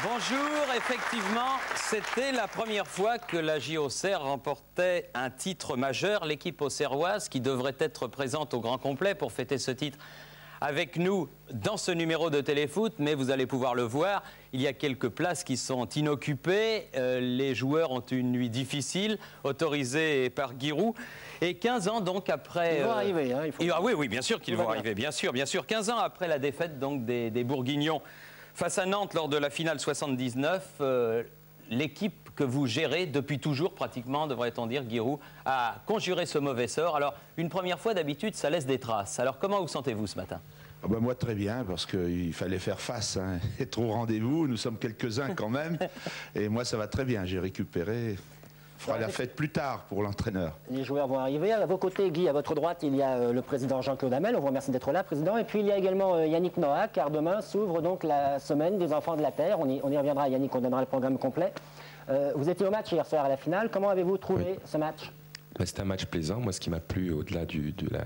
Bonjour, effectivement, c'était la première fois que la JOCR remportait un titre majeur. L'équipe auxerroise, qui devrait être présente au grand complet pour fêter ce titre avec nous dans ce numéro de Téléfoot, mais vous allez pouvoir le voir, il y a quelques places qui sont inoccupées. Les joueurs ont une nuit difficile, autorisée par Giroud. Et 15 ans donc après... Ils vont arriver, hein, oui, bien sûr qu'ils vont arriver, bien sûr. 15 ans après la défaite donc des Bourguignons face à Nantes lors de la finale 79, l'équipe que vous gérez depuis toujours pratiquement, devrait-on dire, Giroud, a conjuré ce mauvais sort. Alors, une première fois, d'habitude, ça laisse des traces. Alors, comment vous sentez-vous ce matin ? Moi, très bien, parce qu'il fallait faire face, hein, être au rendez-vous. Nous sommes quelques-uns quand même. Et moi, ça va très bien. J'ai récupéré. On fera la fête plus tard pour l'entraîneur. Les joueurs vont arriver. À vos côtés, Guy, à votre droite, il y a le président Jean-Claude Hamel. On vous remercie d'être là, président. Et puis, il y a également Yannick Noah, car demain s'ouvre donc la semaine des enfants de la Terre. On y reviendra, Yannick, on donnera le programme complet. Vous étiez au match hier soir à la finale. Comment avez-vous trouvé ce match ? C'était un match plaisant. Moi, ce qui m'a plu, au-delà de la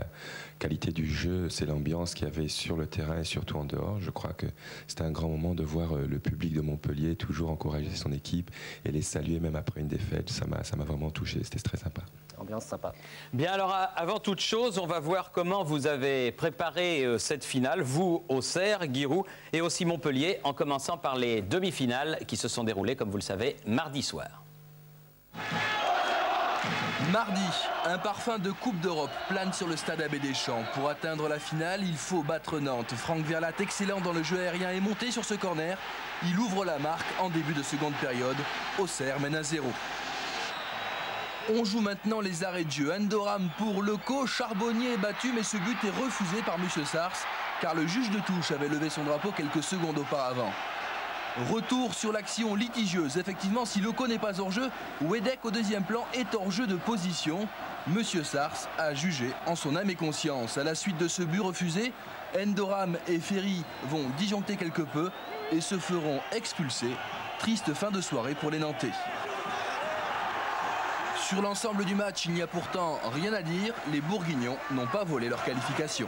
qualité du jeu, c'est l'ambiance qu'il y avait sur le terrain et surtout en dehors. Je crois que c'était un grand moment de voir le public de Montpellier toujours encourager son équipe et les saluer même après une défaite. Ça m'a vraiment touché. C'était très sympa. Ambiance sympa. Bien, alors avant toute chose, on va voir comment vous avez préparé cette finale, vous, Auxerre, Giroud et aussi Montpellier, en commençant par les demi-finales qui se sont déroulées, comme vous le savez, mardi soir. Mardi, un parfum de Coupe d'Europe plane sur le stade Abbé Deschamps. Pour atteindre la finale, il faut battre Nantes. Franck Verlat, excellent dans le jeu aérien, est monté sur ce corner. Il ouvre la marque en début de seconde période. Auxerre mène à 0. On joue maintenant les arrêts de jeu. Endoram pour Leco, Charbonnier est battu, mais ce but est refusé par M. Sars, car le juge de touche avait levé son drapeau quelques secondes auparavant. Retour sur l'action litigieuse. Effectivement, si Leco n'est pas hors jeu, Wedek au deuxième plan est hors jeu de position. Monsieur Sars a jugé en son âme et conscience. À la suite de ce but refusé, Endoram et Ferry vont disjoncter quelque peu et se feront expulser. Triste fin de soirée pour les Nantais. Sur l'ensemble du match, il n'y a pourtant rien à dire. Les Bourguignons n'ont pas volé leur qualification.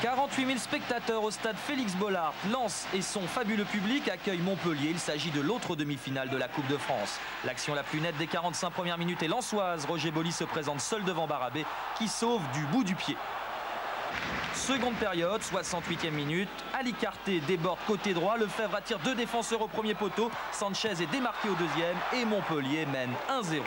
48 000 spectateurs au stade Félix Bollard. Lens et son fabuleux public accueillent Montpellier. Il s'agit de l'autre demi-finale de la Coupe de France. L'action la plus nette des 45 premières minutes est lensoise. Roger Bolli se présente seul devant Barabé qui sauve du bout du pied. Seconde période, 68e minute. Ali Carté déborde côté droit. Lefebvre attire deux défenseurs au premier poteau. Sanchez est démarqué au deuxième et Montpellier mène 1-0.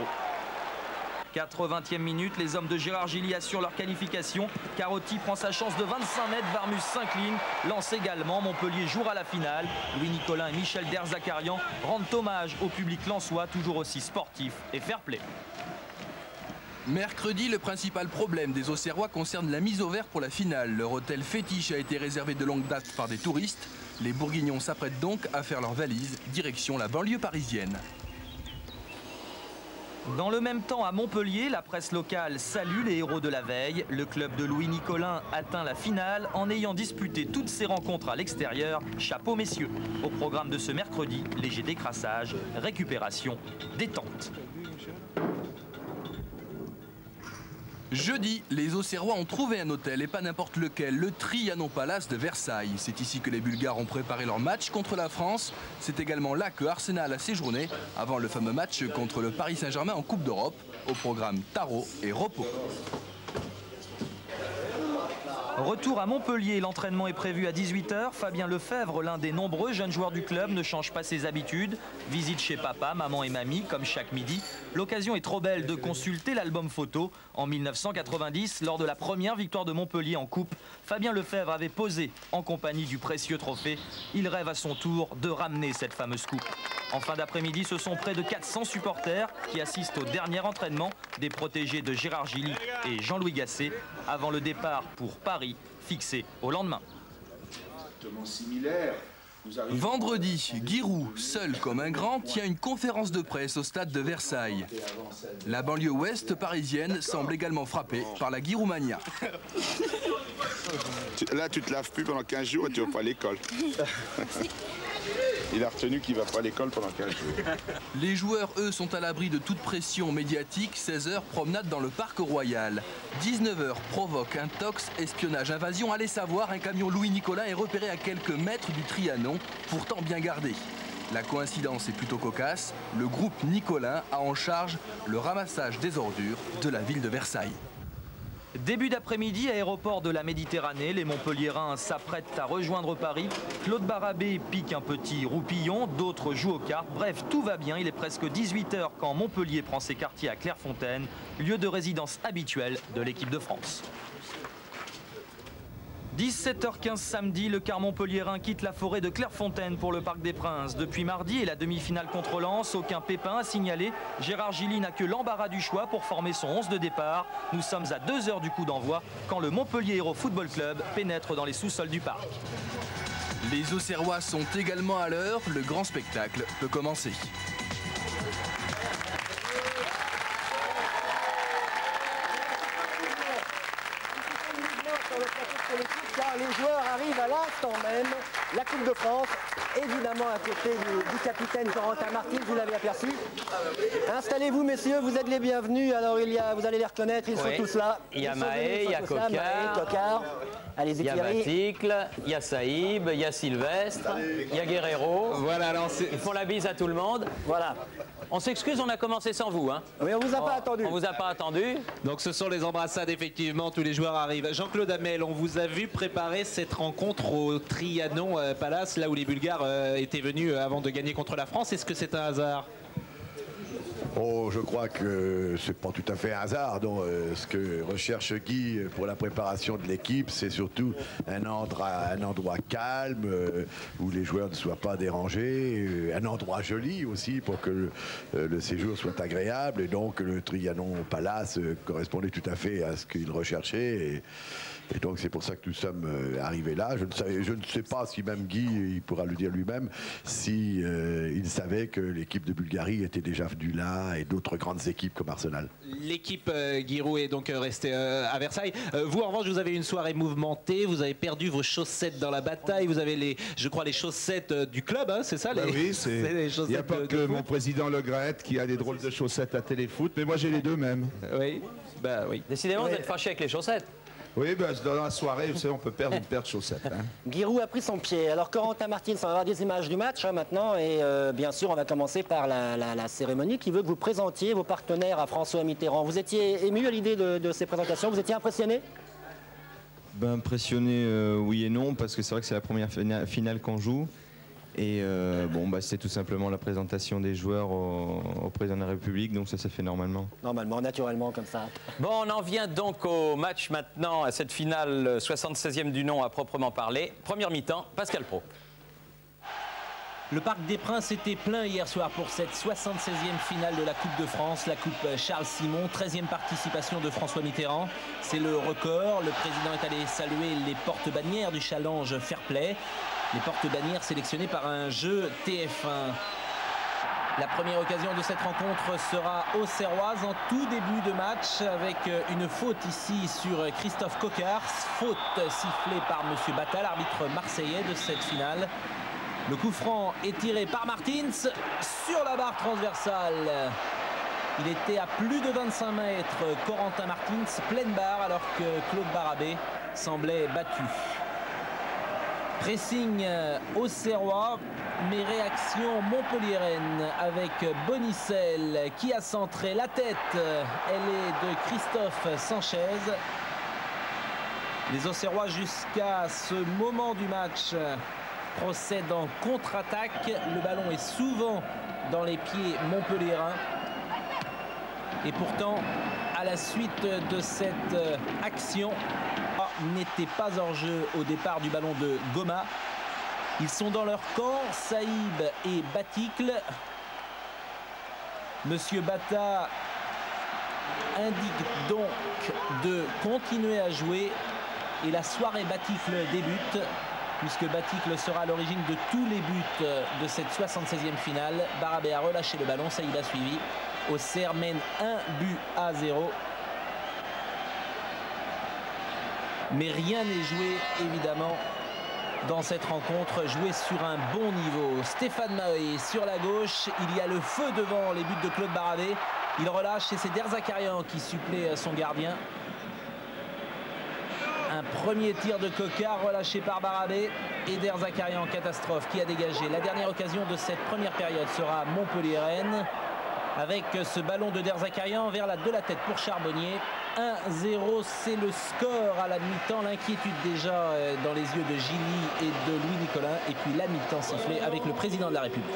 80e minute, les hommes de Gérard Gilly assurent leur qualification. Carotti prend sa chance de 25 mètres, Varmus s'incline, lance également. Montpellier jouera la finale. Louis Nicolin et Michel Derzakarian rendent hommage au public lensois, toujours aussi sportif et fair-play. Mercredi, le principal problème des Auxerrois concerne la mise au vert pour la finale. Leur hôtel fétiche a été réservé de longue date par des touristes. Les Bourguignons s'apprêtent donc à faire leurs valises, direction la banlieue parisienne. Dans le même temps, à Montpellier, la presse locale salue les héros de la veille. Le club de Louis Nicolin atteint la finale en ayant disputé toutes ses rencontres à l'extérieur. Chapeau messieurs. Au programme de ce mercredi, léger décrassage, récupération, détente. Jeudi, les Auxerrois ont trouvé un hôtel et pas n'importe lequel, le Trianon Palace de Versailles. C'est ici que les Bulgares ont préparé leur match contre la France. C'est également là que Arsenal a séjourné avant le fameux match contre le Paris Saint-Germain en Coupe d'Europe. Au programme tarot et repos. Retour à Montpellier, l'entraînement est prévu à 18 h. Fabien Lefebvre, l'un des nombreux jeunes joueurs du club, ne change pas ses habitudes. Visite chez papa, maman et mamie, comme chaque midi. L'occasion est trop belle de consulter l'album photo. En 1990, lors de la première victoire de Montpellier en coupe, Fabien Lefebvre avait posé en compagnie du précieux trophée. Il rêve à son tour de ramener cette fameuse coupe. En fin d'après-midi, ce sont près de 400 supporters qui assistent au dernier entraînement des protégés de Gérard Gilly et Jean-Louis Gasset avant le départ pour Paris, fixé au lendemain. Vendredi, Giroud, seul comme un grand, tient une conférence de presse au stade de Versailles. La banlieue ouest parisienne semble également frappée par la Giroudmania. Là, tu te laves plus pendant 15 jours et tu vas pas à l'école. Il a retenu qu'il va pas à l'école pendant 15 jours. Les joueurs, eux, sont à l'abri de toute pression médiatique. 16h, promenade dans le parc royal. 19h, provoque, intox, espionnage, invasion. Allez savoir, un camion Louis Nicolin est repéré à quelques mètres du Trianon, pourtant bien gardé. La coïncidence est plutôt cocasse. Le groupe Nicolin a en charge le ramassage des ordures de la ville de Versailles. Début d'après-midi, aéroport de la Méditerranée, les Montpelliérains s'apprêtent à rejoindre Paris. Claude Barabé pique un petit roupillon, d'autres jouent aux cartes. Bref, tout va bien, il est presque 18h quand Montpellier prend ses quartiers à Clairefontaine, lieu de résidence habituel de l'équipe de France. 17h15 samedi, le quart montpelliérain quitte la forêt de Clairefontaine pour le Parc des Princes. Depuis mardi et la demi-finale contre Lens, aucun pépin à signaler. Gérard Gilly n'a que l'embarras du choix pour former son 11 de départ. Nous sommes à 2 heures du coup d'envoi quand le Montpellier Hérault Football Club pénètre dans les sous-sols du parc. Les Auxerrois sont également à l'heure. Le grand spectacle peut commencer. Car les joueurs arrivent à l'instant même. La Coupe de France, évidemment à côté du capitaine Corentin Martins, vous l'avez aperçu. Installez-vous messieurs, vous êtes les bienvenus. Alors vous allez les reconnaître, ils sont tous là. Il y a Mahé, il y a Cocard. Allez-y, il y a Baticle, il y a Saïb, il y a Sylvestre, il y a Guerrero. Voilà, ils font la bise à tout le monde. Voilà. On s'excuse, on a commencé sans vous. Hein. Oui, on vous a pas attendu. On vous a pas attendu. Donc ce sont les embrassades, effectivement, tous les joueurs arrivent. Jean-Claude Hamel, on vous a vu préparer cette rencontre au Trianon Palace, là où les Bulgares étaient venus avant de gagner contre la France. Est-ce que c'est un hasard ? Oh, je crois que c'est pas tout à fait un hasard. Donc, ce que recherche Guy pour la préparation de l'équipe, c'est surtout un endroit calme où les joueurs ne soient pas dérangés, un endroit joli aussi pour que le séjour soit agréable. Et donc, le Trianon Palace correspondait tout à fait à ce qu'il recherchait. Et donc c'est pour ça que nous sommes arrivés là. Je ne sais pas si même Guy, il pourra le dire lui-même, si il savait que l'équipe de Bulgarie était déjà venue là et d'autres grandes équipes comme Arsenal. L'équipe Giroud est donc restée à Versailles. Vous en revanche, vous avez une soirée mouvementée, vous avez perdu vos chaussettes dans la bataille, vous avez je crois les chaussettes du club, hein, c'est ça Oui, il n'y a pas que mon président Le Graët qui a des drôles de chaussettes à Téléfoot, mais moi j'ai les deux mêmes. Oui, bah oui. Décidément, vous êtes fâché avec les chaussettes. Oui, dans la soirée, vous savez, on peut perdre une paire de chaussettes. Hein. Giroud a pris son pied. Alors Corentin Martins, on va avoir des images du match maintenant. Et bien sûr, on va commencer par la cérémonie qui veut que vous présentiez vos partenaires à François Mitterrand. Vous étiez ému à l'idée de ces présentations, vous étiez impressionné ? Impressionné, oui et non, parce que c'est vrai que c'est la première finale qu'on joue. Et c'est tout simplement la présentation des joueurs au président de la République, donc ça s'est fait normalement. Normalement, naturellement, comme ça. Bon, on en vient donc au match maintenant, à cette finale 76e du nom à proprement parler. Première mi-temps, Pascal Praud. Le Parc des Princes était plein hier soir pour cette 76e finale de la Coupe de France, la Coupe Charles Simon, 13e participation de François Mitterrand. C'est le record. Le président est allé saluer les porte-bannières du challenge Fair Play. Les porte-bannières sélectionnées par un jeu TF1. La première occasion de cette rencontre sera auxerroise en tout début de match avec une faute ici sur Christophe Coquart. Faute sifflée par M. Bata, l'arbitre marseillais de cette finale. Le coup franc est tiré par Martins sur la barre transversale. Il était à plus de 25 mètres, Corentin Martins, pleine barre, alors que Claude Barabé semblait battu. Pressing auxerrois, mais réaction montpelliéraine avec Bonicel qui a centré la tête. Elle est de Christophe Sanchez. Les Auxerrois jusqu'à ce moment du match procèdent en contre-attaque. Le ballon est souvent dans les pieds montpelliérains. Et pourtant, à la suite de cette action, n'était pas hors jeu au départ du ballon de Goma. Ils sont dans leur camp, Saïb et Baticle. Monsieur Bata indique donc de continuer à jouer et la soirée Baticle débute, puisque Baticle sera à l'origine de tous les buts de cette 76e finale. Barabé a relâché le ballon, Saïb a suivi. Auxerre mène 1-0. Mais rien n'est joué, évidemment, dans cette rencontre, joué sur un bon niveau. Stéphane Mahé sur la gauche, il y a le feu devant les buts de Claude Barabé. Il relâche et c'est Derzakarian qui supplée son gardien. Un premier tir de Coquard relâché par Barabé et Derzakarian, catastrophe, qui a dégagé. La dernière occasion de cette première période sera Montpellier-Rennes avec ce ballon de Derzakarian vers de la tête pour Charbonnier. 1-0, c'est le score à la mi-temps. L'inquiétude déjà dans les yeux de Gilly et de Louis Nicolin. Et puis la mi-temps sifflée avec le président de la République.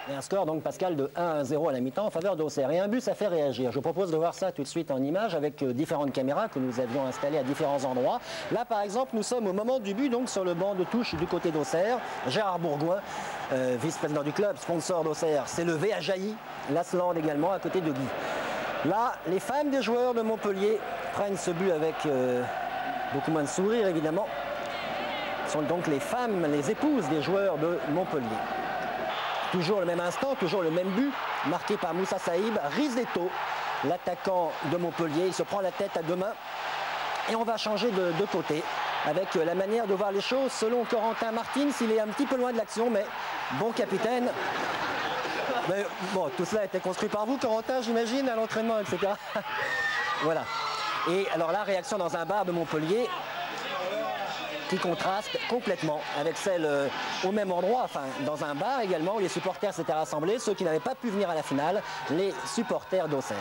Et un score donc Pascal de 1-0 à la mi-temps en faveur d'Auxerre. Et un but ça fait réagir. Je vous propose de voir ça tout de suite en image avec différentes caméras que nous avions installées à différents endroits. Là par exemple nous sommes au moment du but donc sur le banc de touche du côté d'Auxerre. Gérard Bourgoin, vice-président du club, sponsor d'Auxerre, s'est levé, a jailli. Lasland également à côté de Guy. Là les femmes des joueurs de Montpellier prennent ce but avec beaucoup moins de sourire évidemment. Ce sont donc les femmes, les épouses des joueurs de Montpellier. Toujours le même instant, toujours le même but, marqué par Moussa Saïb. Rizetto, l'attaquant de Montpellier, il se prend la tête à deux mains. Et on va changer de côté avec la manière de voir les choses. Selon Corentin Martins, il est un petit peu loin de l'action, mais bon capitaine. Mais bon, tout cela a été construit par vous, Corentin, j'imagine, à l'entraînement, etc. Voilà. Et alors la réaction dans un bar de Montpellier qui contraste complètement avec celle au même endroit, enfin dans un bar également où les supporters s'étaient rassemblés, ceux qui n'avaient pas pu venir à la finale, les supporters d'Auxerre.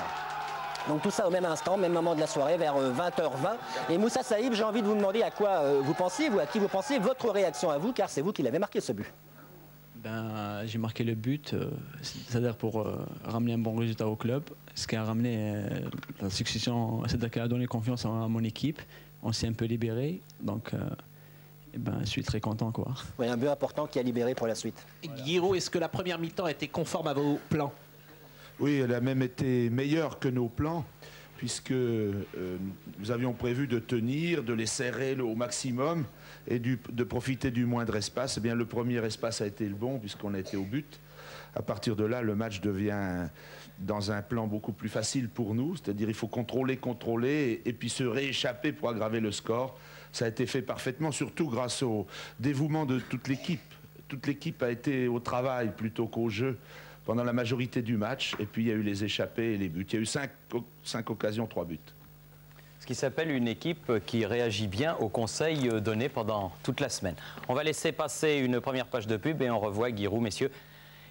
Donc tout ça au même instant, même moment de la soirée, vers 20h20. Et Moussa Saïb, j'ai envie de vous demander à quoi vous pensiez, vous, à qui vous pensiez, votre réaction à vous, car c'est vous qui l'avez marqué ce but. Ben, j'ai marqué le but, c'est-à-dire pour ramener un bon résultat au club, ce qui a ramené la succession, c'est-à-dire qui a donné confiance à mon équipe. On s'est un peu libéré, donc ben, je suis très content, quoi. Oui, un but important qui a libéré pour la suite. Guiraud, est-ce que la première mi-temps a été conforme à vos plans? Oui, elle a même été meilleure que nos plans, puisque nous avions prévu de tenir, de les serrer au maximum et de profiter du moindre espace. Eh bien, le premier espace a été le bon, puisqu'on a été au but. À partir de là, le match devient dans un plan beaucoup plus facile pour nous, c'est-à-dire il faut contrôler, et puis se rééchapper pour aggraver le score. Ça a été fait parfaitement, surtout grâce au dévouement de toute l'équipe. Toute l'équipe a été au travail plutôt qu'au jeu pendant la majorité du match, et puis il y a eu les échappées et les buts. Il y a eu 5 occasions, 3 buts. Ce qui s'appelle une équipe qui réagit bien aux conseils donnés pendant toute la semaine. On va laisser passer une première page de pub et on revoit Giroud, messieurs,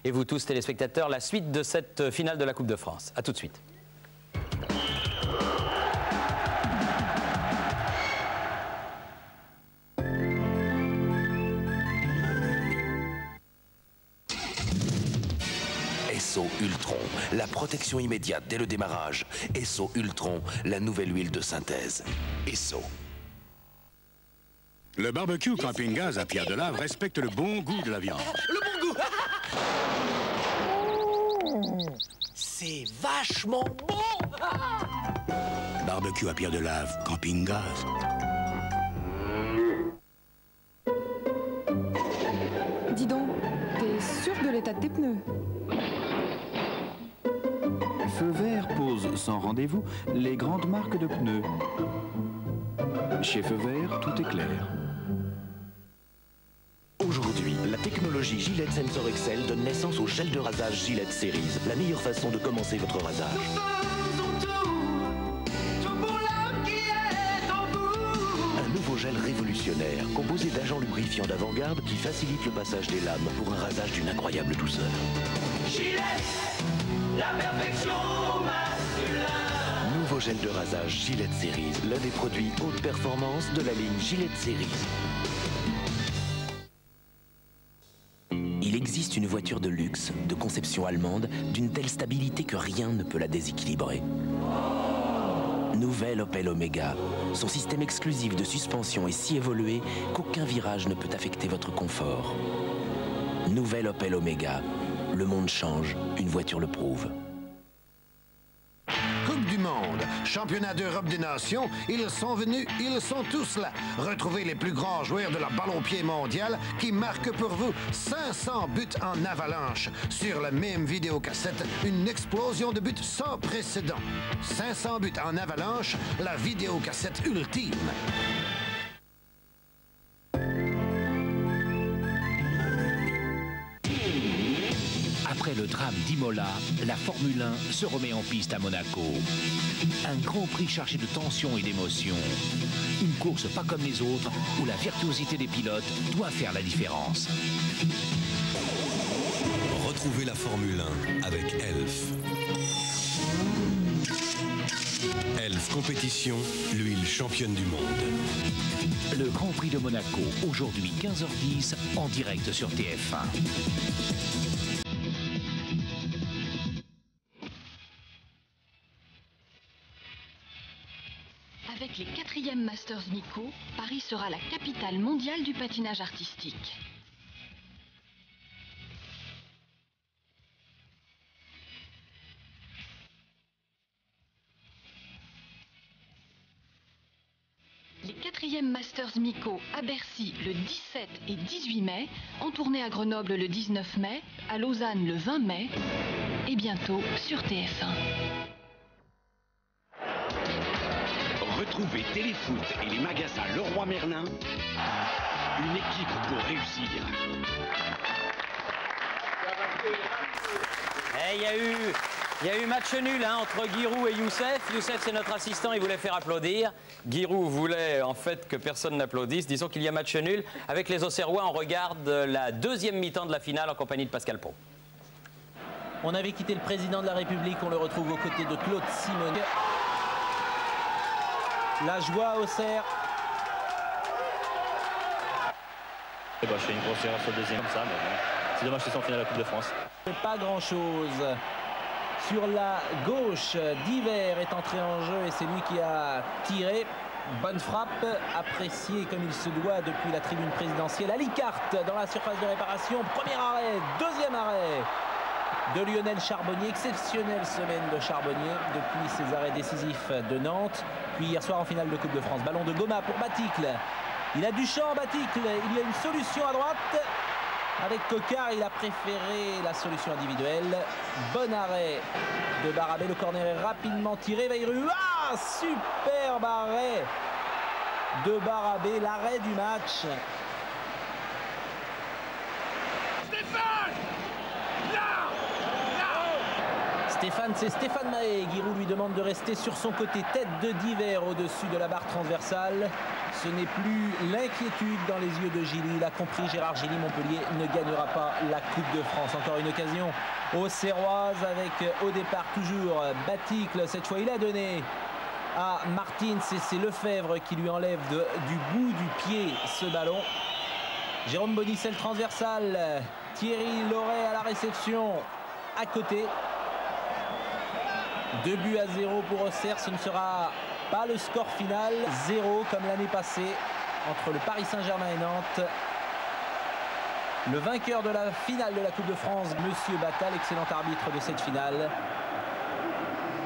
et vous tous téléspectateurs, la suite de cette finale de la Coupe de France. A tout de suite. Esso Ultron, la protection immédiate dès le démarrage. Esso Ultron, la nouvelle huile de synthèse. Esso. Le barbecue Camping Gaz à Pierre de Lave respecte le bon goût de la viande. Le bon goût. C'est vachement bon. Barbecue à Pierre de Lave, Camping Gaz. Dis donc, t'es sûr de l'état de tes pneus? Feu Vert pose sans rendez-vous les grandes marques de pneus. Chez Feu Vert, tout est clair. Aujourd'hui, la technologie Gillette Sensor Excel donne naissance au gel de rasage Gillette Series, la meilleure façon de commencer votre rasage. Un nouveau gel révolutionnaire, composé d'agents lubrifiants d'avant-garde qui facilite le passage des lames pour un rasage d'une incroyable douceur. Gillette, la perfection masculin. Nouveau gel de rasage Gillette Series, l'un des produits haute performance de la ligne Gillette Series. Il existe une voiture de luxe, de conception allemande, d'une telle stabilité que rien ne peut la déséquilibrer. Nouvelle Opel Omega. Son système exclusif de suspension est si évolué qu'aucun virage ne peut affecter votre confort. Nouvelle Opel Omega. Le monde change, une voiture le prouve. Coupe du Monde, championnat d'Europe des Nations, ils sont venus, ils sont tous là. Retrouvez les plus grands joueurs de la ballon-pied mondiale qui marquent pour vous 500 buts en avalanche. Sur la même vidéocassette, une explosion de buts sans précédent. 500 buts en avalanche, la vidéocassette ultime. Après le drame d'Imola, la Formule 1 se remet en piste à Monaco. Un Grand Prix chargé de tension et d'émotion. Une course pas comme les autres, où la virtuosité des pilotes doit faire la différence. Retrouvez la Formule 1 avec Elf. Elf Compétition, l'huile championne du monde. Le Grand Prix de Monaco, aujourd'hui 15h10, en direct sur TF1. Avec les 4e Masters Nico, Paris sera la capitale mondiale du patinage artistique. Les 4e Masters Nico à Bercy le 17 et 18 mai, en tournée à Grenoble le 19 mai, à Lausanne le 20 mai et bientôt sur TF1. Retrouvez Téléfoot et les magasins Leroy Merlin, une équipe pour réussir. Il y a eu match nul entre Giroud et Youssef. Youssef, c'est notre assistant, il voulait faire applaudir. Giroud voulait en fait que personne n'applaudisse. Disons qu'il y a match nul. Avec les Auxerrois, on regarde la deuxième mi-temps de la finale en compagnie de Pascal Pau. On avait quitté le président de la République, on le retrouve aux côtés de Claude Simonet. La joie au Auxerre. Je fais une grosse erreur sur le deuxième comme ça, mais bon, c'est dommage que c'est en finale de la Coupe de France. Pas grand chose. Sur la gauche, Diver est entré en jeu et c'est lui qui a tiré. Bonne frappe, appréciée comme il se doit depuis la tribune présidentielle. Alicarte dans la surface de réparation. Premier arrêt, deuxième arrêt de Lionel Charbonnier. Exceptionnelle semaine de Charbonnier depuis ses arrêts décisifs de Nantes. Puis hier soir en finale de Coupe de France. Ballon de Goma pour Baticle. Il a du champ, Baticle. Il y a une solution à droite. Avec Cocard, il a préféré la solution individuelle. Bon arrêt de Barabé. Le corner est rapidement tiré. Bayrou. Ah, superbe arrêt de Barabé. L'arrêt du match. Stéphane, c'est Stéphane Mahé. Giroud lui demande de rester sur son côté. Tête de Diver au-dessus de la barre transversale. Ce n'est plus l'inquiétude dans les yeux de Gilly. Il a compris, Gérard Gilly, Montpellier ne gagnera pas la Coupe de France. Encore une occasion auxerroise avec au départ toujours Baticle. Cette fois, il a donné à Martins et c'est Lefebvre qui lui enlève du bout du pied ce ballon. Jérôme Bonicel transversal. Thierry Loret à la réception à côté. 2-0 pour Auxerre, ce ne sera pas le score final. 0 comme l'année passée entre le Paris Saint-Germain et Nantes. Le vainqueur de la finale de la Coupe de France, Monsieur Battal, excellent arbitre de cette finale.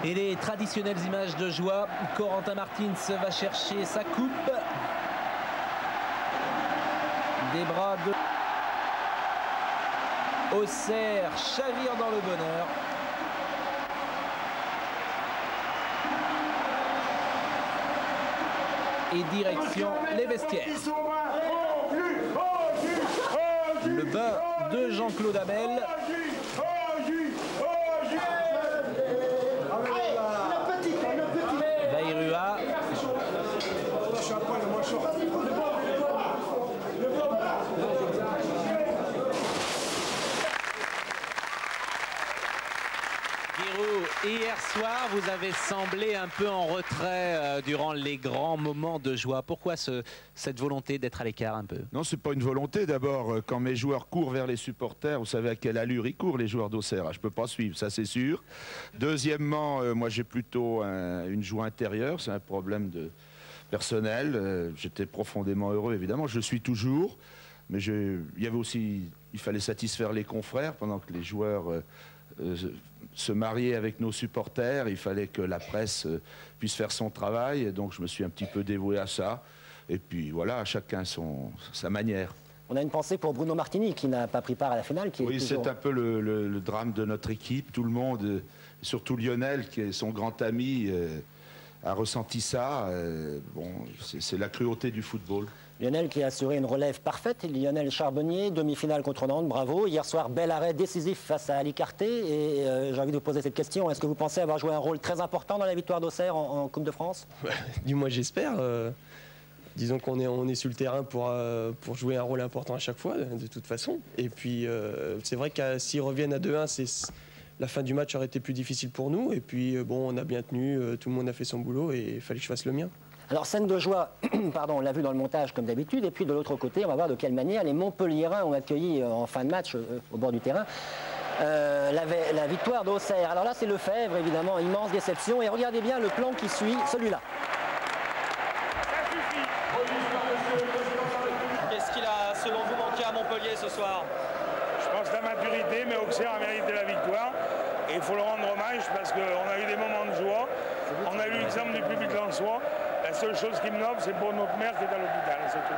Et les traditionnelles images de joie. Corentin Martins va chercher sa coupe. Des bras de Auxerre chavire dans le bonheur. Et direction les vestiaires. Le bain de Jean-Claude Hamel. Bayrua. Hier soir, vous avez semblé un peu en retrait durant les grands moments de joie. Pourquoi cette volonté d'être à l'écart un peu? Non, c'est pas une volonté. D'abord, quand mes joueurs courent vers les supporters, vous savez à quelle allure ils courent, les joueurs d'Auxerre. Je peux pas suivre, ça c'est sûr. Deuxièmement, moi j'ai plutôt une joie intérieure. C'est un problème personnel. J'étais profondément heureux, évidemment. Je le suis toujours. Mais il fallait satisfaire les confrères pendant que les joueurs se marier avec nos supporters, il fallait que la presse puisse faire son travail, et donc je me suis un petit peu dévoué à ça. Et puis voilà, chacun sa manière. On a une pensée pour Bruno Martini qui n'a pas pris part à la finale. Oui, c'est un peu le drame de notre équipe. Tout le monde, surtout Lionel, qui est son grand ami, a ressenti ça. Bon, c'est la cruauté du football. Lionel qui a assuré une relève parfaite. Lionel Charbonnier, demi-finale contre Nantes, bravo. Hier soir, bel arrêt décisif face à Alicante. Et j'ai envie de vous poser cette question. Est-ce que vous pensez avoir joué un rôle très important dans la victoire d'Auxerre en Coupe de France? Du moins, j'espère. Disons qu'on est sur le terrain pour jouer un rôle important à chaque fois, de toute façon. Et puis, c'est vrai que s'ils reviennent à 2-1, la fin du match aurait été plus difficile pour nous. Et puis, bon, on a bien tenu, tout le monde a fait son boulot et il fallait que je fasse le mien. Alors, scène de joie, pardon, on l'a vu dans le montage comme d'habitude. Et puis, de l'autre côté, on va voir de quelle manière les Montpelliérains ont accueilli en fin de match, au bord du terrain, la victoire d'Auxerre. Alors là, c'est Lefebvre, évidemment, immense déception. Et regardez bien le plan qui suit, celui-là. Qu'est-ce qu'il a, selon vous, manqué à Montpellier ce soir? Je pense la maturité, mais Auxerre a mérité la victoire. Et il faut le rendre hommage parce qu'on a eu des moments de joie. On a eu l'exemple du public lensois. La seule chose qui me nomme, c'est pour notre mère qui est à l'hôpital, c'est tout.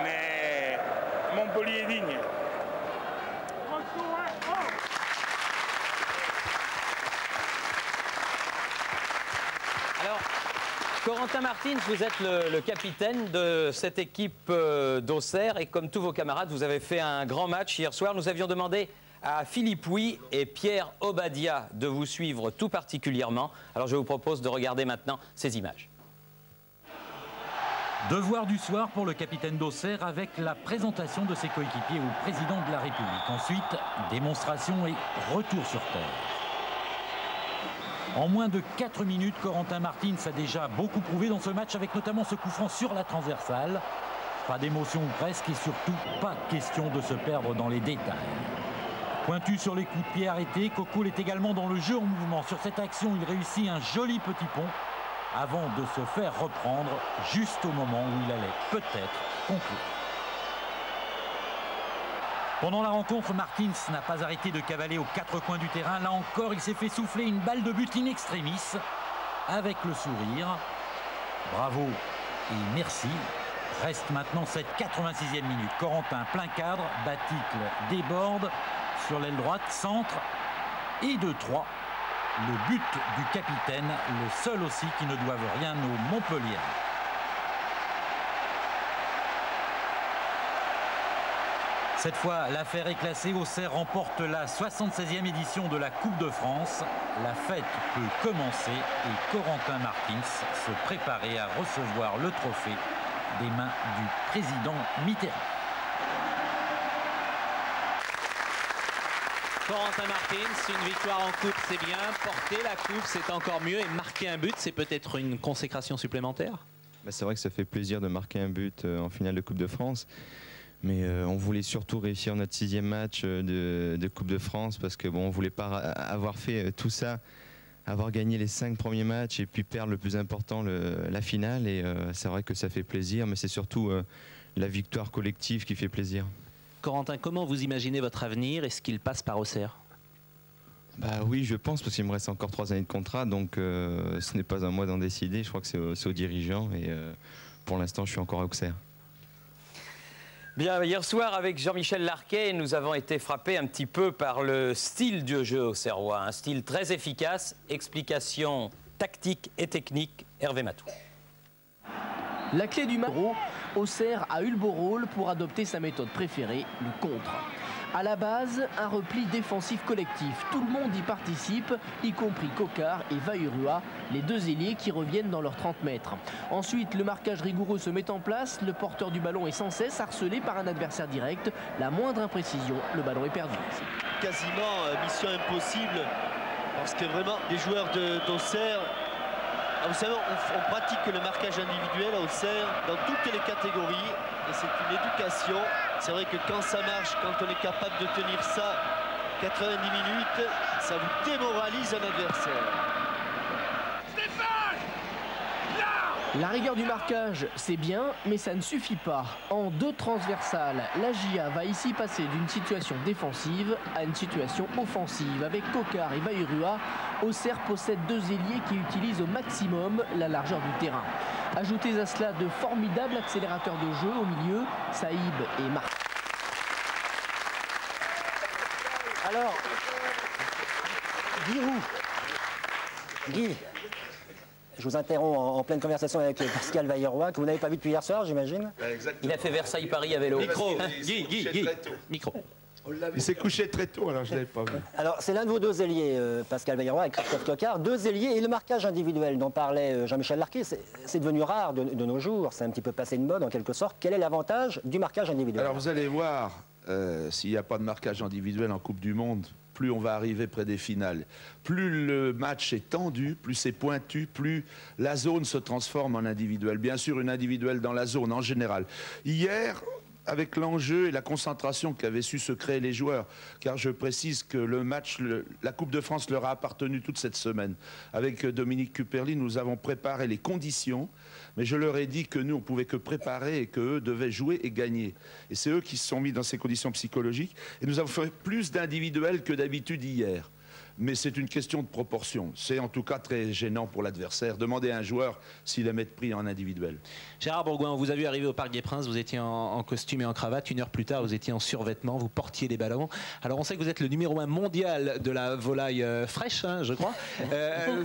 Mais Montpellier est digne. Alors, Corentin Martins, vous êtes le capitaine de cette équipe d'Auxerre et comme tous vos camarades, vous avez fait un grand match hier soir. Nous avions demandé à Philippe Huy et Pierre Obadia de vous suivre tout particulièrement. Alors je vous propose de regarder maintenant ces images. Devoir du soir pour le capitaine d'Auxerre avec la présentation de ses coéquipiers au président de la République. Ensuite, démonstration et retour sur terre. En moins de 4 minutes, Corentin Martins a déjà beaucoup prouvé dans ce match avec notamment ce coup franc sur la transversale. Pas d'émotion presque et surtout pas question de se perdre dans les détails. Pointu sur les coups de pied arrêtés, Coco est également dans le jeu en mouvement. Sur cette action, il réussit un joli petit pont avant de se faire reprendre juste au moment où il allait peut-être conclure. Pendant la rencontre, Martins n'a pas arrêté de cavaler aux 4 coins du terrain. Là encore, il s'est fait souffler une balle de but in extremis avec le sourire. Bravo et merci. Reste maintenant cette 86e minute. Corentin plein cadre, Baticle déborde sur l'aile droite, centre et 2-3. Le but du capitaine, le seul aussi qui ne doive rien aux Montpelliérains. Cette fois, l'affaire est classée. Auxerre remporte la 76e édition de la Coupe de France. La fête peut commencer et Corentin Martins se préparait à recevoir le trophée des mains du président Mitterrand. Corentin Martins, une victoire en coupe, c'est bien. Porter la coupe, c'est encore mieux. Et marquer un but, c'est peut-être une consécration supplémentaire. C'est vrai que ça fait plaisir de marquer un but en finale de Coupe de France. Mais on voulait surtout réussir notre 6e match de Coupe de France parce que bon, on ne voulait pas avoir fait tout ça, avoir gagné les 5 premiers matchs et puis perdre le plus important, la finale. Et c'est vrai que ça fait plaisir, mais c'est surtout la victoire collective qui fait plaisir. Corentin, comment vous imaginez votre avenir? Est-ce qu'il passe par Auxerre? Oui, je pense, parce qu'il me reste encore 3 années de contrat, donc ce n'est pas à moi d'en décider. Je crois que c'est aux dirigeants et pour l'instant, je suis encore à Auxerre. Bien, hier soir, avec Jean-Michel Larquet, nous avons été frappés un petit peu par le style du jeu auxerrois. Un style très efficace, explication tactique et technique, Hervé Matou. La clé du match, Auxerre a eu le beau rôle pour adopter sa méthode préférée, le contre. À la base, un repli défensif collectif. Tout le monde y participe, y compris Coquard et Vairua, les 2 ailiers qui reviennent dans leurs 30 mètres. Ensuite, le marquage rigoureux se met en place. Le porteur du ballon est sans cesse harcelé par un adversaire direct. La moindre imprécision, le ballon est perdu. Quasiment mission impossible, parce que vraiment, les joueurs d'Auxerre, vous savez, on pratique le marquage individuel à Auxerre dans toutes les catégories. Et c'est une éducation. C'est vrai que quand ça marche, quand on est capable de tenir ça 90 minutes, ça vous démoralise un adversaire. La rigueur du marquage, c'est bien, mais ça ne suffit pas. En 2 transversales, la GIA va ici passer d'une situation défensive à une situation offensive. Avec Coquard et Vairua, Auxerre possède 2 ailiers qui utilisent au maximum la largeur du terrain. Ajoutez à cela de formidables accélérateurs de jeu au milieu, Saïb et Marc. Alors, Guy, Je vous interromps en pleine conversation avec Pascal Vailleroy, que vous n'avez pas vu depuis hier soir, j'imagine. Il a fait Versailles-Paris à vélo. Micro, Guy, micro. Il s'est couché très tôt, alors je ne l'avais pas vu. Alors, c'est l'un de vos deux ailiers, Pascal Vailleroy et Christophe Coquart. Deux ailiers et le marquage individuel dont parlait Jean-Michel Larquet, c'est devenu rare de nos jours. C'est un petit peu passé de mode, en quelque sorte. Quel est l'avantage du marquage individuel? Alors, vous allez voir, s'il n'y a pas de marquage individuel en Coupe du Monde, plus on va arriver près des finales. Plus le match est tendu, plus c'est pointu, plus la zone se transforme en individuel. Bien sûr, une individuelle dans la zone en général. Hier, avec l'enjeu et la concentration qu'avaient su se créer les joueurs, car je précise que le match, la Coupe de France leur a appartenu toute cette semaine. Avec Dominique Cuperli, nous avons préparé les conditions, mais je leur ai dit que nous, on ne pouvait que préparer et qu'eux devaient jouer et gagner. Et c'est eux qui se sont mis dans ces conditions psychologiques. Et nous avons fait plus d'individuels que d'habitude hier. Mais c'est une question de proportion. C'est en tout cas très gênant pour l'adversaire. Demandez à un joueur s'il aime être pris en individuel. Gérard Bourgoin, on vous a vu arriver au Parc des Princes, vous étiez en costume et en cravate. 1 heure plus tard, vous étiez en survêtement, vous portiez des ballons. Alors on sait que vous êtes le numéro 1 mondial de la volaille fraîche, hein, je crois.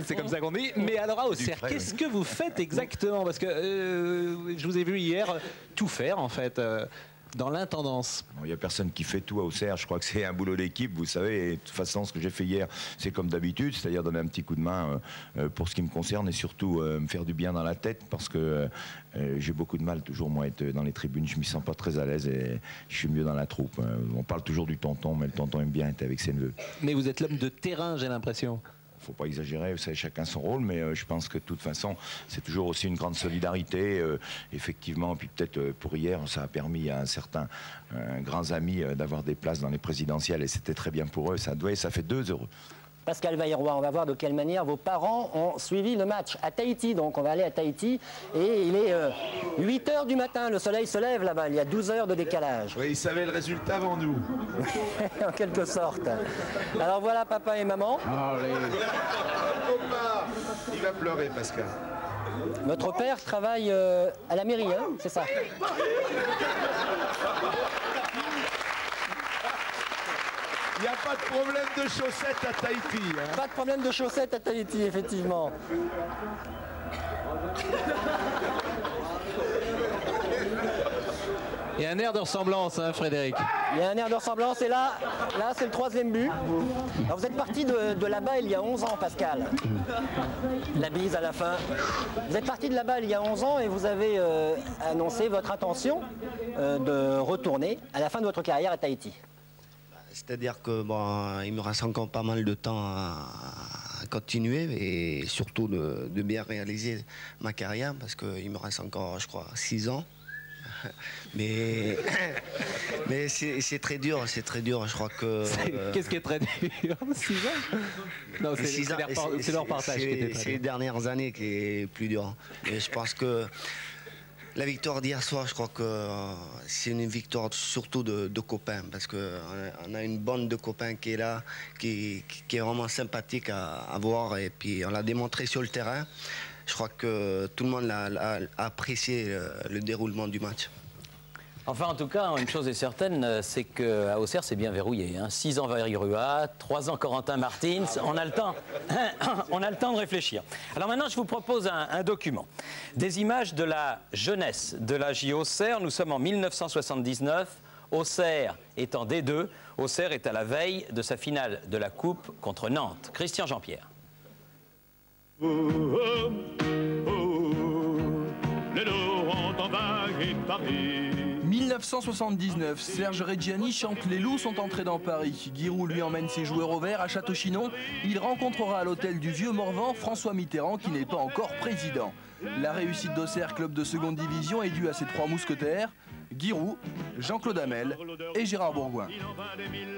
C'est comme ça qu'on dit. Mais alors à Auxerre, qu'est-ce que vous faites exactement? Parce que je vous ai vu hier tout faire en fait. Dans l'intendance. Il n'y a personne qui fait tout à Auxerre. Je crois que c'est un boulot d'équipe, vous savez. Et de toute façon, ce que j'ai fait hier, c'est comme d'habitude, c'est-à-dire donner un petit coup de main pour ce qui me concerne et surtout me faire du bien dans la tête parce que j'ai beaucoup de mal toujours, moi, être dans les tribunes. Je ne m'y sens pas très à l'aise et je suis mieux dans la troupe. On parle toujours du tonton, mais le tonton aime bien être avec ses neveux. Mais vous êtes l'homme de terrain, j'ai l'impression. Faut pas exagérer, vous savez, chacun son rôle, mais je pense que de toute façon, c'est toujours aussi une grande solidarité. Effectivement, puis peut-être pour hier, ça a permis à certains grands amis d'avoir des places dans les présidentielles et c'était très bien pour eux. Ça fait 2 heureux. Pascal Vailleroy, on va voir de quelle manière vos parents ont suivi le match à Tahiti. Donc on va aller à Tahiti et il est 8 h du matin, le soleil se lève là-bas, il y a 12 heures de décalage. Oui, ils savaient le résultat avant nous. En quelque sorte. Alors voilà papa et maman. Il va pleurer Pascal. Votre père travaille à la mairie, hein, c'est ça? Il n'y a pas de problème de chaussettes à Tahiti. Hein. Pas de problème de chaussettes à Tahiti, effectivement. Il y a un air de ressemblance, hein, Frédéric. Il y a un air de ressemblance et là c'est le 3e but. Alors vous êtes parti de là-bas il y a 11 ans, Pascal. La bise à la fin. Vous êtes parti de là-bas il y a 11 ans et vous avez annoncé votre intention de retourner à la fin de votre carrière à Tahiti. C'est-à-dire que bon, il me reste encore pas mal de temps à continuer et surtout de bien réaliser ma carrière parce qu'il me reste encore, je crois, 6 ans. Mais c'est très dur, je crois que... Qu'est-ce qui est très dur? 6 ans? Non, c'est leur partage. C'est les dernières années qui est plus dur. Et je pense que la victoire d'hier soir, je crois que c'est une victoire surtout de copains, parce qu'on a une bande de copains qui est là, qui est vraiment sympathique à voir, et puis on l'a démontré sur le terrain. Je crois que tout le monde a apprécié le déroulement du match. Enfin, en tout cas, une chose est certaine, c'est qu'à Auxerre, c'est bien verrouillé. Hein. 6 ans Valérie Ruat, 3 ans Corentin Martins. On a le temps. On a le temps de réfléchir. Alors maintenant, je vous propose un document. Des images de la jeunesse de la J Auxerre. Nous sommes en 1979. Auxerre est en D2. Auxerre est à la veille de sa finale de la Coupe contre Nantes. Christian Jean-Pierre. Les loups ont envahi Paris. 1979, Serge Reggiani chante « Les loups sont entrés dans Paris ». Giroud lui emmène ses joueurs au vert à Château-Chinon. Il rencontrera à l'hôtel du Vieux-Morvan François Mitterrand qui n'est pas encore président. La réussite d'Auxerre, club de seconde division, est due à ses 3 mousquetaires, Giroud, Jean-Claude Hamel et Gérard Bourgoin.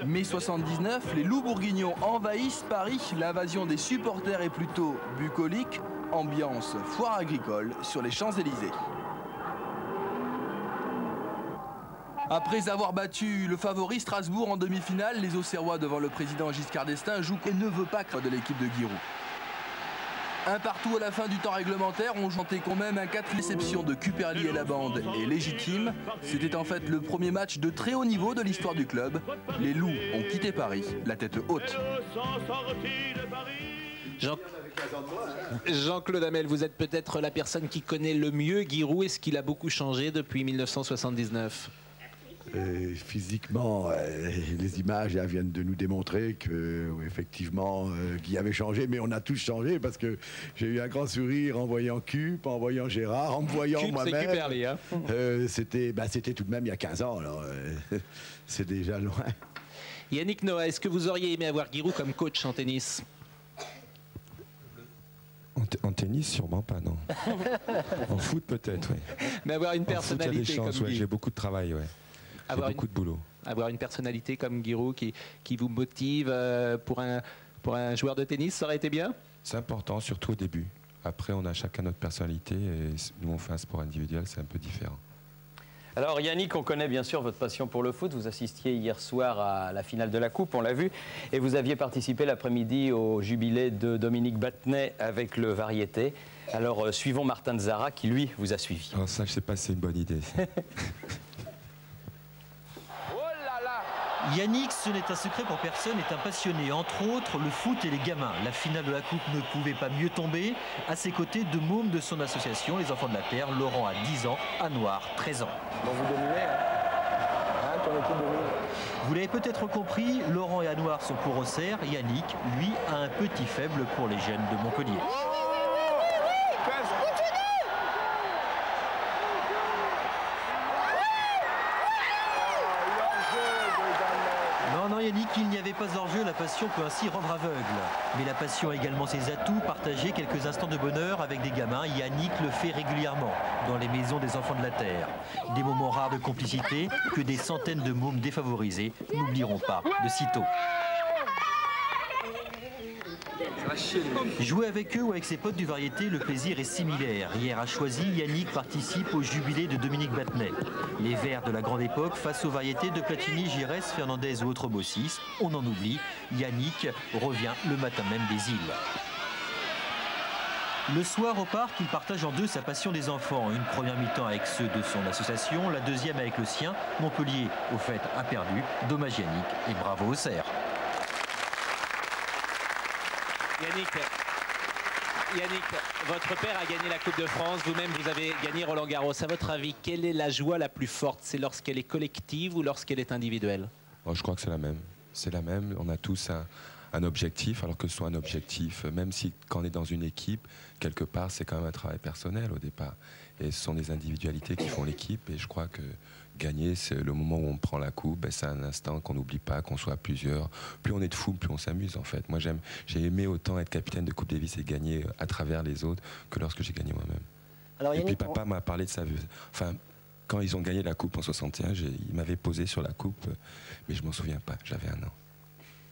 Mai 79, les loups bourguignons envahissent Paris. L'invasion des supporters est plutôt bucolique. Ambiance foire agricole sur les Champs-Élysées. Après avoir battu le favori Strasbourg en demi-finale, les Auxerrois devant le président Giscard d'Estaing jouent et ne veut pas de l'équipe de Giroud. Un partout à la fin du temps réglementaire, on chantait quand même un 4 réception de Cuperli et la bande est légitime. C'était en fait le premier match de très haut niveau de l'histoire du club. Les loups ont quitté Paris, la tête haute. Jean-Claude Hamel, vous êtes peut-être la personne qui connaît le mieux Giroud. Est-ce qu'il a beaucoup changé depuis 1979 ? Physiquement, les images viennent de nous démontrer que effectivement Guy avait changé, mais on a tous changé parce que j'ai eu un grand sourire en voyant Cup, en voyant Gérard, en me voyant moi-même. Hein. C'était tout de même il y a 15 ans, alors c'est déjà loin. Yannick Noah, est-ce que vous auriez aimé avoir Giroud comme coach en tennis ? En tennis, sûrement pas, non. En foot, peut-être, oui. Mais avoir une personnalité comme Guy. J'ai beaucoup de travail, ouais. J'ai beaucoup de boulot. Avoir une personnalité comme Giroud qui vous motive pour un joueur de tennis, ça aurait été bien ? C'est important, surtout au début. Après, on a chacun notre personnalité et nous, on fait un sport individuel, c'est un peu différent. Alors Yannick, on connaît bien sûr votre passion pour le foot. Vous assistiez hier soir à la finale de la Coupe, on l'a vu. Et vous aviez participé l'après-midi au jubilé de Dominique Battenet avec le variété. Alors suivons Martin Zara qui, lui, vous a suivi. Alors ça, je ne sais pas si c'est une bonne idée. Yannick, ce n'est un secret pour personne, est un passionné, entre autres le foot et les gamins. La finale de la Coupe ne pouvait pas mieux tomber. À ses côtés, deux mômes de son association, les Enfants de la Terre, Laurent a 10 ans, Anouar 13 ans. Bon, vous dominez, hein, ton équipe domine. Vous l'avez peut-être compris, Laurent et Anouar sont pour Auxerre. Yannick, lui, a un petit faible pour les jeunes de Montpellier. Yannick, il n'y avait pas d'enjeu, la passion peut ainsi rendre aveugle. Mais la passion a également ses atouts, partager quelques instants de bonheur avec des gamins. Yannick le fait régulièrement dans les maisons des Enfants de la Terre. Des moments rares de complicité que des centaines de mômes défavorisés n'oublieront pas de sitôt. Jouer avec eux ou avec ses potes du variété, le plaisir est similaire. Hier à Choisy, Yannick participe au jubilé de Dominique Battenet. Les Verts de la grande époque face aux variétés de Platini, Giresse, Fernandez ou autres Bossis. On en oublie, Yannick revient le matin même des îles. Le soir au parc, il partage en deux sa passion des enfants. Une première mi-temps avec ceux de son association, la deuxième avec le sien. Montpellier, au fait, a perdu. Dommage Yannick et bravo Auxerre. Yannick, votre père a gagné la Coupe de France, vous-même vous avez gagné Roland Garros. À votre avis, quelle est la joie la plus forte? C'est lorsqu'elle est collective ou lorsqu'elle est individuelle? Je crois que c'est la même. C'est la même. On a tous un objectif, alors que ce soit un objectif, même si quand on est dans une équipe, quelque part, c'est quand même un travail personnel au départ. Et ce sont des individualités qui font l'équipe. Et je crois que gagner, c'est le moment où on prend la coupe. C'est un instant qu'on n'oublie pas, qu'on soit plusieurs. Plus on est de fous, plus on s'amuse en fait. Moi, j'ai aimé autant être capitaine de Coupe Davis et gagner à travers les autres que lorsque j'ai gagné moi-même. Et puis papa m'a parlé de sa vie. Enfin, quand ils ont gagné la coupe en 61, il m'avait posé sur la coupe, mais je m'en souviens pas. J'avais 1 an.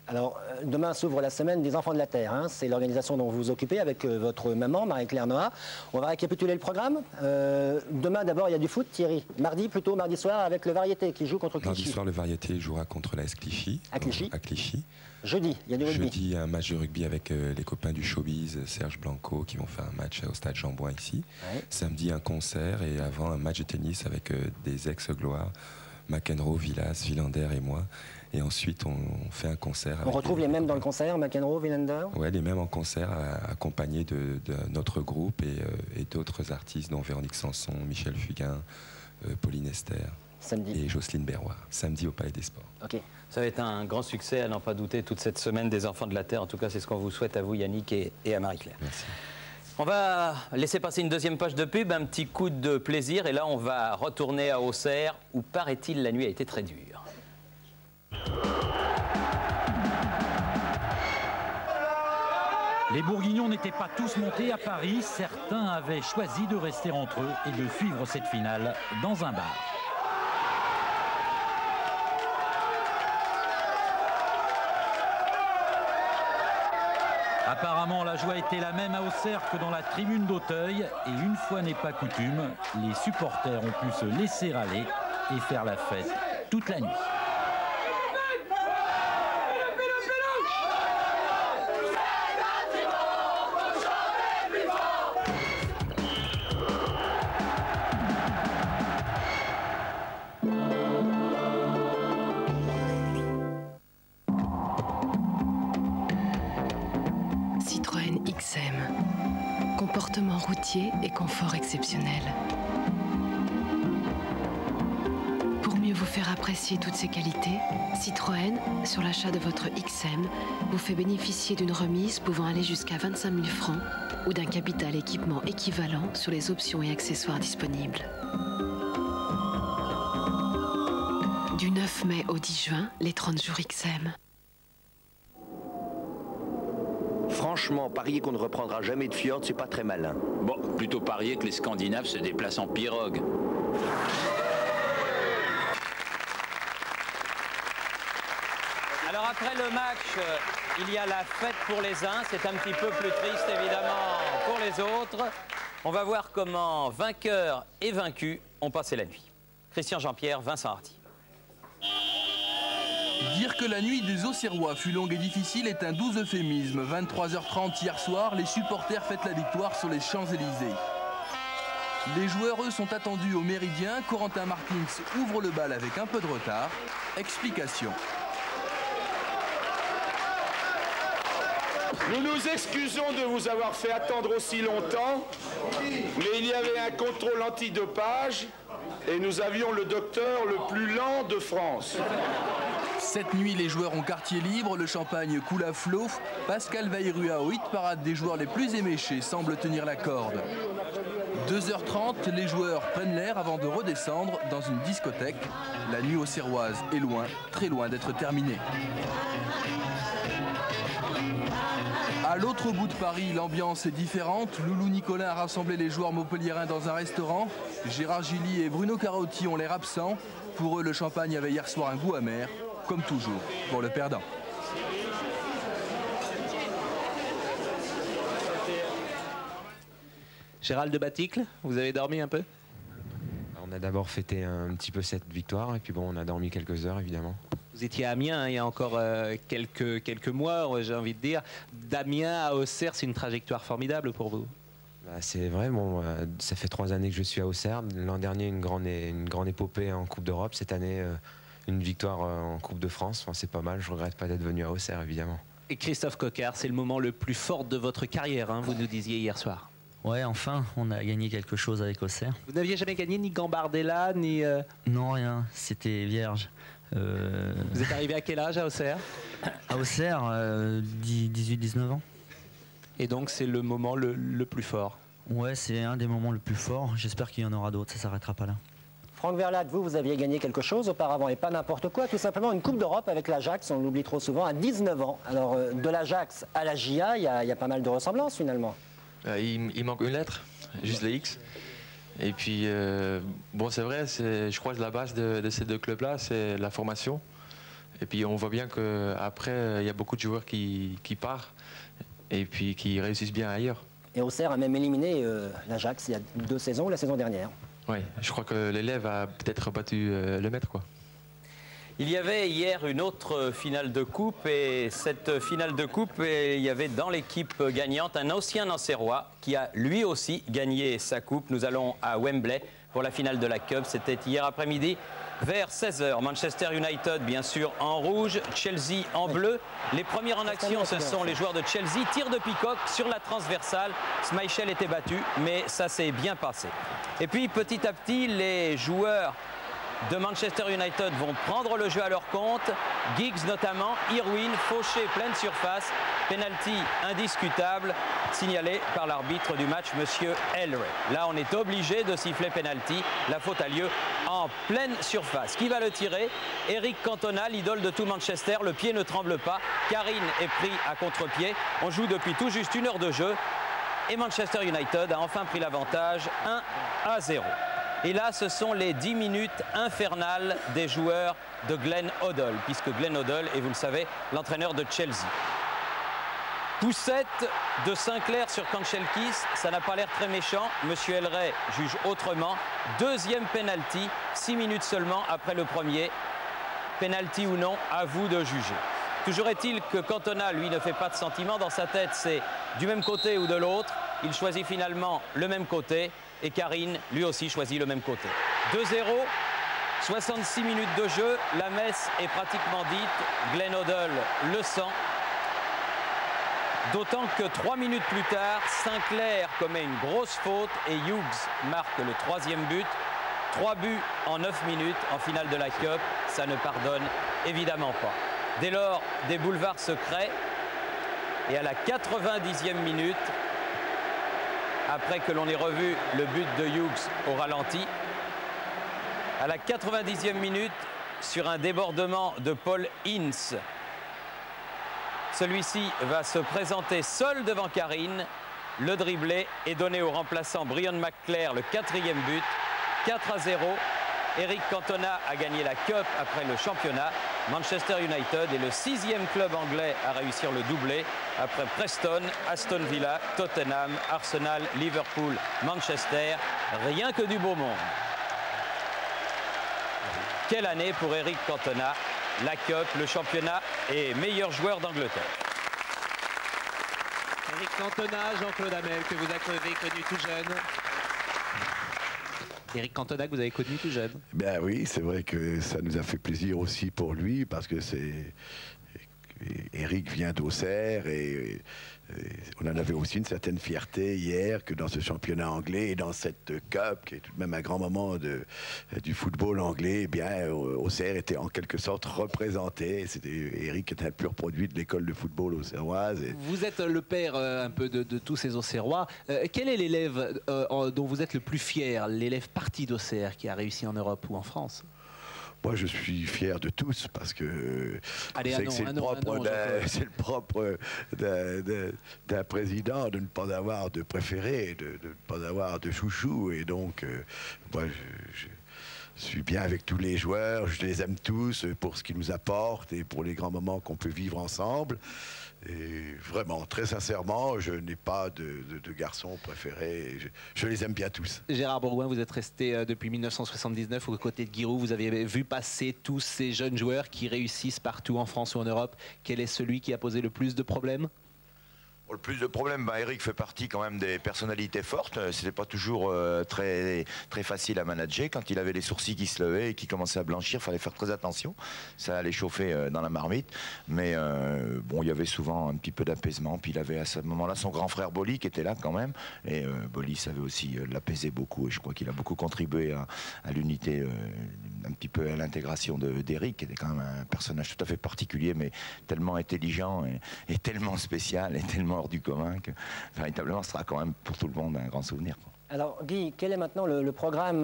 Alors, demain s'ouvre la semaine des Enfants de la Terre. Hein. C'est l'organisation dont vous vous occupez avec votre maman, Marie-Claire Noah. On va récapituler le programme. Demain, d'abord, il y a du foot, Thierry. Mardi soir, avec le Variété qui joue contre Clichy. Mardi soir, le Variété jouera contre l'AS Clichy. À Clichy. Jeudi, il y a du rugby. Jeudi, un match de rugby avec les copains du showbiz, Serge Blanco, qui vont faire un match au stade Jean-Bouin ici. Ouais. Samedi, un concert et avant, un match de tennis avec des ex-gloires, McEnroe, Villas, Villander et moi. Et ensuite, on fait un concert. On retrouve les mêmes dans le concert, McEnroe, Villander? Oui, les mêmes en concert, accompagnés de notre groupe et d'autres artistes, dont Véronique Sanson, Michel Fugain, Pauline Esther et Jocelyne Berroir. Samedi au Palais des Sports. Okay. Ça va être un grand succès, à n'en pas douter, toute cette semaine des Enfants de la Terre. En tout cas, c'est ce qu'on vous souhaite à vous, Yannick, et à Marie-Claire. Merci. On va laisser passer une deuxième page de pub, un petit coup de plaisir. Et là, on va retourner à Auxerre, où, paraît-il, la nuit a été très dure. Les Bourguignons n'étaient pas tous montés à Paris. Certains avaient choisi de rester entre eux et de suivre cette finale dans un bar. Apparemment, la joie était la même à Auxerre que dans la tribune d'Auteuil. Et une fois n'est pas coutume, les supporters ont pu se laisser aller et faire la fête toute la nuit. Citroën. Citroën XM. Comportement routier et confort exceptionnel. Pour mieux vous faire apprécier toutes ces qualités, Citroën, sur l'achat de votre XM, vous fait bénéficier d'une remise pouvant aller jusqu'à 25 000 francs ou d'un capital équipement équivalent sur les options et accessoires disponibles. Du 9 mai au 10 juin, les 30 jours XM. Franchement, parier qu'on ne reprendra jamais de Fjord, c'est pas très malin. Bon, plutôt parier que les Scandinaves se déplacent en pirogue. Alors après le match, il y a la fête pour les uns, c'est un petit peu plus triste évidemment pour les autres. On va voir comment vainqueurs et vaincus ont passé la nuit. Christian Jean-Pierre, Vincent Hardy. Dire que la nuit des Auxerrois fut longue et difficile est un doux euphémisme. 23h30 hier soir, les supporters fêtent la victoire sur les Champs-Élysées. Les joueurs, eux, sont attendus au Méridien. Corentin Martins ouvre le bal avec un peu de retard. Explication. Nous nous excusons de vous avoir fait attendre aussi longtemps, mais il y avait un contrôle antidopage et nous avions le docteur le plus lent de France. Cette nuit, les joueurs ont quartier libre, le champagne coule à flot. Pascal Vairua, au hit parade des joueurs les plus éméchés, semble tenir la corde. 2h30, les joueurs prennent l'air avant de redescendre dans une discothèque. La nuit auxerroise est loin, très loin d'être terminée. À l'autre bout de Paris, l'ambiance est différente. Loulou Nicolin a rassemblé les joueurs montpelliérains dans un restaurant. Gérard Gilly et Bruno Carotti ont l'air absents. Pour eux, le champagne avait hier soir un goût amer, comme toujours, pour le perdant. Gérald de Baticle, vous avez dormi un peu? On a d'abord fêté un petit peu cette victoire et puis bon, on a dormi quelques heures évidemment. Vous étiez à Amiens il y a encore quelques mois, j'ai envie de dire. D'Amiens à Auxerre, c'est une trajectoire formidable pour vous. C'est vrai, bon, ça fait 3 années que je suis à Auxerre. L'an dernier, une grande épopée en Coupe d'Europe. Cette année, une victoire en Coupe de France. Enfin, c'est pas mal, je regrette pas d'être venu à Auxerre évidemment. Et Christophe Coquart, c'est le moment le plus fort de votre carrière, hein, vous nous disiez hier soir. Ouais, enfin, on a gagné quelque chose avec Auxerre. Vous n'aviez jamais gagné ni Gambardella, ni... Non, rien, c'était vierge. Vous êtes arrivé à quel âge à Auxerre? À Auxerre, 18-19 ans. Et donc c'est le moment le plus fort? Ouais, c'est un des moments le plus forts. J'espère qu'il y en aura d'autres, ça ne s'arrêtera pas là. Franck Verlat, vous aviez gagné quelque chose auparavant, et pas n'importe quoi, tout simplement une Coupe d'Europe avec l'Ajax, on l'oublie trop souvent, à 19 ans. Alors, de l'Ajax à la JA, il y a pas mal de ressemblances finalement. Il manque une lettre, juste le X. Et puis, bon, c'est vrai, je crois que la base de ces deux clubs-là, c'est la formation. Et puis, on voit bien qu'après, il y a beaucoup de joueurs qui partent et puis qui réussissent bien ailleurs. Et Auxerre a même éliminé l'Ajax il y a 2 saisons, la saison dernière. Oui, je crois que l'élève a peut-être battu le maître, quoi. Il y avait hier une autre finale de coupe et cette finale de coupe, il y avait dans l'équipe gagnante un ancien Nancerrois qui a lui aussi gagné sa coupe. Nous allons à Wembley pour la finale de la Cup. C'était hier après-midi vers 16h. Manchester United bien sûr en rouge, Chelsea en bleu. Les premiers en action ce sont les joueurs de Chelsea. Tir de Peacock sur la transversale. Schmeichel était battu mais ça s'est bien passé. Et puis petit à petit les joueurs de Manchester United vont prendre le jeu à leur compte. Giggs notamment, Irwin, fauché pleine surface. Penalty indiscutable, signalé par l'arbitre du match, monsieur Elray. Là, on est obligé de siffler penalty. La faute a lieu en pleine surface. Qui va le tirer? Eric Cantona, l'idole de tout Manchester. Le pied ne tremble pas. Karine est pris à contre-pied. On joue depuis tout juste 1 heure de jeu. Et Manchester United a enfin pris l'avantage 1-0. Et là, ce sont les 10 minutes infernales des joueurs de Glenn Hoddle, puisque Glenn Hoddle est, vous le savez, l'entraîneur de Chelsea. Poussette de Sinclair sur Kanchelskis, ça n'a pas l'air très méchant. Monsieur Elray juge autrement. Deuxième penalty, 6 minutes seulement après le premier. Penalty ou non, à vous de juger. Toujours est-il que Cantona, lui, ne fait pas de sentiment. Dans sa tête, c'est du même côté ou de l'autre. Il choisit finalement le même côté. Et Karine, lui aussi, choisit le même côté. 2-0, 66 minutes de jeu. La messe est pratiquement dite. Glenn Hoddle le sent. D'autant que 3 minutes plus tard, Sinclair commet une grosse faute et Hughes marque le 3e but. 3 buts en 9 minutes en finale de la Cup, ça ne pardonne évidemment pas. Dès lors, des boulevards se créent et à la 90e minute, après que l'on ait revu le but de Hughes au ralenti, à la 90e minute, sur un débordement de Paul Ince, celui-ci va se présenter seul devant Karine, le dribbler et donner au remplaçant Brian McClair le 4e but. 4-0. Eric Cantona a gagné la Cup après le championnat. Manchester United est le 6e club anglais à réussir le doublé après Preston, Aston Villa, Tottenham, Arsenal, Liverpool, Manchester. Rien que du beau monde. Quelle année pour Eric Cantona, la Cup, le championnat et meilleur joueur d'Angleterre. Eric Cantona, Jean-Claude Hamel, que vous avez connu tout jeune. Eric Cantona, que vous avez connu tout jeune. Ben oui, c'est vrai que ça nous a fait plaisir aussi pour lui, parce que Eric vient d'Auxerre et on en avait aussi une certaine fierté hier que dans ce championnat anglais et dans cette Cup, qui est tout de même un grand moment du football anglais, eh bien, Auxerre était en quelque sorte représenté. Eric était un pur produit de l'école de football auxerroise. Vous êtes le père un peu de tous ces Auxerrois. Quel est l'élève dont vous êtes le plus fier, l'élève parti d'Auxerre qui a réussi en Europe ou en France? Moi, je suis fier de tous parce que c'est le propre d'un président de ne pas avoir de préféré, de ne pas avoir de chouchou. Et donc, moi, je suis bien avec tous les joueurs, je les aime tous pour ce qu'ils nous apportent et pour les grands moments qu'on peut vivre ensemble. Et vraiment, très sincèrement, je n'ai pas de garçon préféré. Je les aime bien tous. Gérard Bourgoin, vous êtes resté depuis 1979 aux côtés de Giroud. Vous avez vu passer tous ces jeunes joueurs qui réussissent partout en France ou en Europe. Quel est celui qui a posé le plus de problèmes ? Le plus de problèmes, Eric fait partie quand même des personnalités fortes. C'était pas toujours très facile à manager. Quand il avait les sourcils qui se levaient et qui commençaient à blanchir, il fallait faire très attention. Ça allait chauffer dans la marmite. Mais bon, il y avait souvent un petit peu d'apaisement. Puis il avait à ce moment-là son grand frère Bolly qui était là quand même. Et Bolly savait aussi l'apaiser beaucoup. Et je crois qu'il a beaucoup contribué à l'unité, un petit peu à l'intégration d'Eric, qui était quand même un personnage tout à fait particulier, mais tellement intelligent et tellement spécial et tellement hors du commun que véritablement ce sera quand même pour tout le monde un grand souvenir. Alors Guy, quel est maintenant le programme